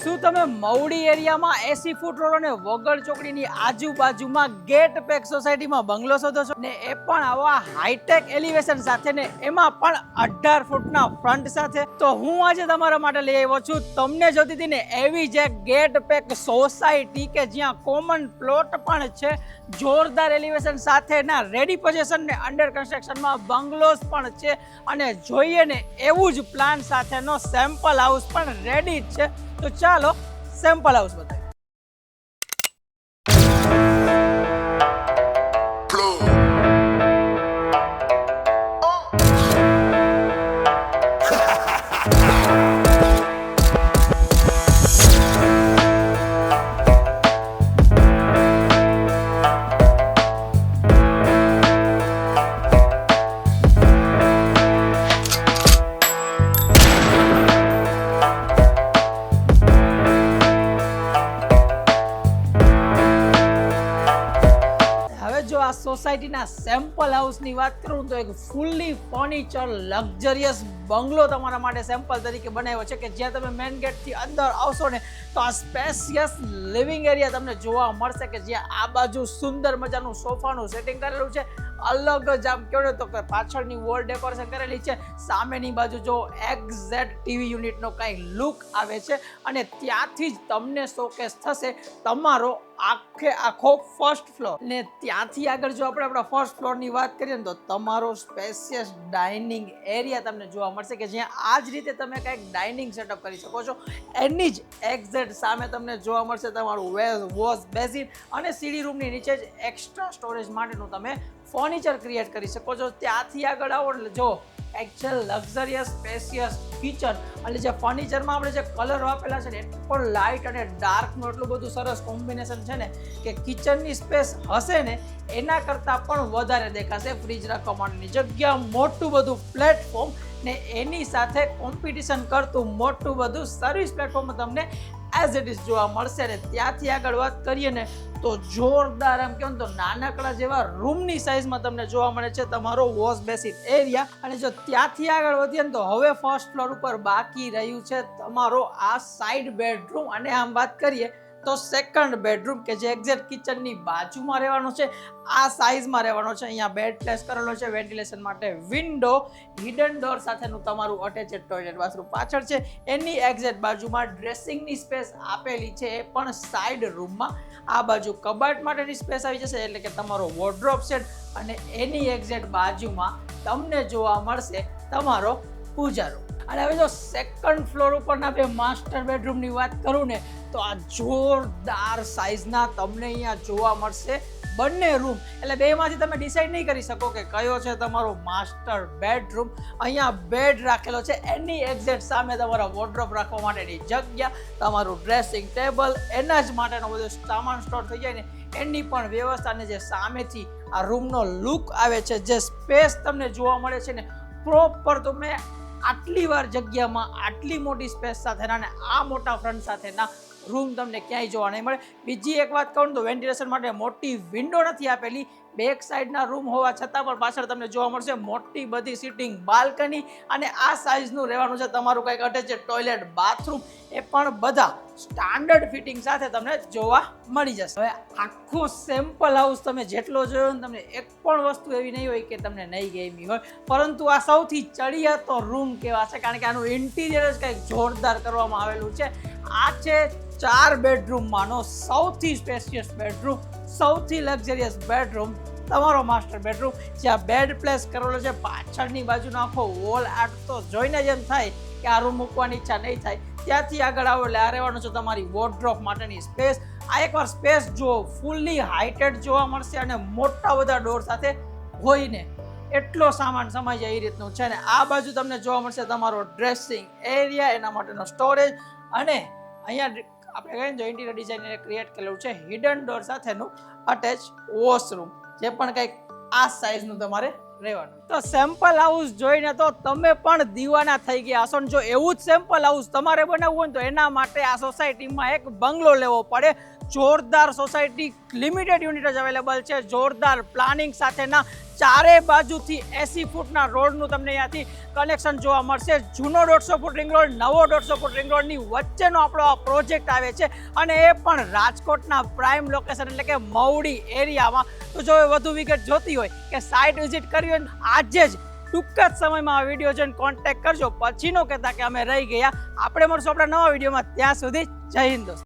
શું તમે મવડી એરિયામાં 80 ફૂટ રોડ અને વગર ચોકડીની આજુબાજુમાં ગેટ પેક સોસાયટીમાં બંગલો શોધો છો ને એ પણ આવા હાઈટેક એલિવેશન સાથે ને એમાં પણ 18 ફૂટના ફ્રન્ટ સાથે? તો હું આજે તમારા માટે લઈ આવ્યો છું તમને જોતી હતી ને એવી જ એક ગેટ પેક સોસાયટી કે જ્યાં કોમન પ્લોટ પણ છે, જોરદાર એલિવેશન સાથેના રેડી પોઝિશન ને અંડર કન્સ્ટ્રક્શનમાં બંગલોઝ પણ છે અને જોઈએ ને એવું જ પ્લાન સાથેનો સેમ્પલ હાઉસ પણ રેડી જ છે. તો ચાલો સેમ્પલ હાઉસ બતાવીએ. સોસાયટીના સેમ્પલ હાઉસની વાત કરું તો એક ફૂલ્લી ફર્નિચર લક્ઝરિયસ બંગલો તમારા માટે સેમ્પલ તરીકે બનાવ્યો છે કે જ્યાં તમે મેઇન ગેટથી અંદર આવશો ને તો આ સ્પેશિયસ લિવિંગ એરિયા તમને જોવા મળશે કે જ્યાં આ બાજુ સુંદર મજાનું સોફાનું સેટિંગ કરેલું છે. અલગ જ આમ કહેવાય તો કે પાછળની વોલ ડેકોરેશન કરેલી છે, સામેની બાજુ જો એક્ઝેક્ટ ટીવી યુનિટનો કાંઈ લુક આવે છે અને ત્યાંથી જ તમને શોકેસ થશે તમારો આખો ફર્સ્ટ ફ્લોર. ને ત્યાંથી આગળ જો આપણે આપણા ફર્સ્ટ ફ્લોરની વાત કરીએ ને તો તમારો સ્પેશિયસ ડાઇનિંગ એરિયા તમને જોવા મળશે કે જ્યાં આ જ રીતે તમે કંઈક ડાઇનિંગ સેટઅપ કરી શકો છો. એની જ એક્ઝેક્ટ સામે તમને જોવા મળશે તમારું વોશ બેસિન અને સીડી રૂમની નીચે જ એક્સ્ટ્રા સ્ટોરેજ માટેનું તમે ફર્નિચર ક્રિએટ કરી શકો છો. ત્યાંથી આગળ આવો એટલે જો એકચ્યુઅલ લક્ઝરિયસ સ્પેશિયસ કિચન અને જે ફર્નિચરમાં આપણે જે કલર વાપરેલા છે ને એ પણ લાઇટ અને ડાર્કનું એટલું બધું સરસ કોમ્બિનેશન છે ને કે કિચનની સ્પેસ હશે ને એના કરતાં પણ વધારે દેખાશે. ફ્રીજ રાખવા માટેની જગ્યા, મોટું બધું પ્લેટફોર્મ ને એની સાથે કોમ્પિટિશન કરતું મોટું બધું સર્વિસ પ્લેટફોર્મ તમને એઝ ઇટ ઇઝ જોવા મળશે. ને ત્યાંથી આગળ વાત કરીએ ને તો જોરદાર એમ કહેવાય તો નાનકડા જેવા રૂમની સાઇઝમાં તમને જોવા મળે છે તમારો વોશ બેસિન એરિયા. અને જો ત્યાંથી આગળ વધીએ ને તો હવે ફર્સ્ટ ફ્લોર ઉપર બાકી રહ્યું છે તમારો આ સાઇડ બેડરૂમ અને આમ વાત કરીએ તો સેકન્ડ બેડરૂમ કે જે એક્ઝેક્ટ કિચનની બાજુમાં રહેવાનો છે, આ સાઇઝમાં રહેવાનો છે. અહીંયા બેડ પ્લેસ કરેલો છે, વેન્ટિલેશન માટે વિન્ડો, હિડન ડોર સાથેનું તમારું અટેચેડ ટોયલેટ બાથરૂમ પાછળ છે. એની એક્ઝેક્ટ બાજુમાં ડ્રેસિંગની સ્પેસ આપેલી છે એ પણ સાઇડ રૂમમાં. આ બાજુ કબાટ માટેની સ્પેસ આવી જશે એટલે કે તમારો વોર્ડરોબ સેટ અને એની એક્ઝેક્ટ બાજુમાં તમને જોવા મળશે તમારો પૂજા રૂમ. અને હવે જો સેકન્ડ ફ્લોર ઉપરના બે માસ્ટર બેડરૂમની વાત કરું ને તો આ જોરદાર સાઇઝના તમને અહીંયા જોવા મળશે બંને રૂમ. એટલે બેમાંથી તમે ડિસાઈડ નહીં કરી શકો કે કયો છે તમારો માસ્ટર બેડરૂમ. અહીંયા બેડ રાખેલો છે, એની એક્ઝેક્ટ સામે તમારા વોર્ડરોબ રાખવા માટેની જગ્યા, તમારું ડ્રેસિંગ ટેબલ, એના જ માટેનો બધો સામાન સ્ટોર થઈ જાય ને એની પણ વ્યવસ્થા. ને જે સામેથી આ રૂમનો લુક આવે છે, જે સ્પેસ તમને જોવા મળે છે ને પ્રોપર તમે આટલી વાર જગ્યામાં આટલી મોટી સ્પેસ સાથેના અને આ મોટા ફ્રન્ટ સાથેના રૂમ તમને ક્યાંય જોવા નહીં મળે. બીજી એક વાત કહું તો વેન્ટિલેશન માટે મોટી વિન્ડો નથી આપેલી. બેક સાઈડના રૂમ હોવા છતાં પણ પાછળ તમને જોવા મળશે મોટી બધી સિટિંગ બાલ્કની અને આ સાઇઝનું રહેવાનું છે તમારું કંઈક અટેચેડ ટોયલેટ બાથરૂમ. એ પણ બધા સ્ટાન્ડર્ડ ફિટિંગ સાથે તમને જોવા મળી જશે. હવે આખું સેમ્પલ હાઉસ તમે જેટલો જોયો ને તમને એક પણ વસ્તુ એવી નહીં હોય કે તમને નહીં ગમી હોય, પરંતુ આ સૌથી ચડિયાતો રૂમ કહેવાશે કારણ કે આનું ઇન્ટિરિયર જ કંઈક જોરદાર કરવામાં આવેલું છે. આ છે 4 બેડરૂમમાંનો સૌથી સ્પેશિયસ બેડરૂમ, સૌથી લક્ઝરિયસ બેડરૂમ, તમારો માસ્ટર બેડરૂમ જ્યાં બેડ પ્લેસ કરેલો છે. પાછળની બાજુનો આખો વોલ આર્ટ તો જોઈને જ એમ થાય કે આ રૂમ મૂકવાની ઈચ્છા નહીં થાય. ત્યાંથી આગળ આવો એટલે આ રહેવાનું છે તમારી વોર્ડરોબ માટેની સ્પેસ. આ એકવાર સ્પેસ જો ફૂલ્લી હાઇટેડ જોવા મળશે અને મોટા બધા ડોર સાથે હોય ને એટલો સામાન સમાઈ જાય એ રીતનું છે. ને આ બાજુ તમને જોવા મળશે તમારો ડ્રેસિંગ એરિયા, એના માટેનો સ્ટોરેજ અને અહીંયા આપણે કહીએ તો ઇન્ટિરિયર ડિઝાઇનરે ક્રિએટ કરેલું છે હિડન ડોર સાથેનું અટેચ વોશરૂમ, જે પણ કંઈક આ સાઇઝનું તમારે રહેવાનું. તો સેમ્પલ હાઉસ જોઈને તો તમે પણ દીવાના થઈ ગયા હશો. જો એવું જ સેમ્પલ હાઉસ તમારે બનાવવું હોય તો એના માટે આ સોસાયટીમાં એક બંગલો લેવો પડે. જોરદાર સોસાયટી, લિમિટેડ યુનિટ જ અવેલેબલ છે, જોરદાર પ્લાનિંગ સાથેના ચારે બાજુથી 80 ફૂટના રોડનું તમને અહીંયાથી કનેક્શન જોવા મળશે. જૂનો 150 ફૂટ રિંગ રોડ, નવો 150 ફૂટ રિંગ રોડની વચ્ચેનો આપણો આ પ્રોજેક્ટ આવે છે અને એ પણ રાજકોટના પ્રાઇમ લોકેશન એટલે કે મવડી એરિયામાં. તો જો વધુ વિગત જોતી હોય કે સાઇટ વિઝિટ કરવી હોય આજે જ ટૂંક જ સમયમાં આ વિડીયો જોઈને કોન્ટેક્ટ કરજો. પછી નો કહેતા કે અમે રહી ગયા. આપણે મળશું આપણા નવા વિડીયોમાં. ત્યાં સુધી જય હિન્દ દોસ્તો.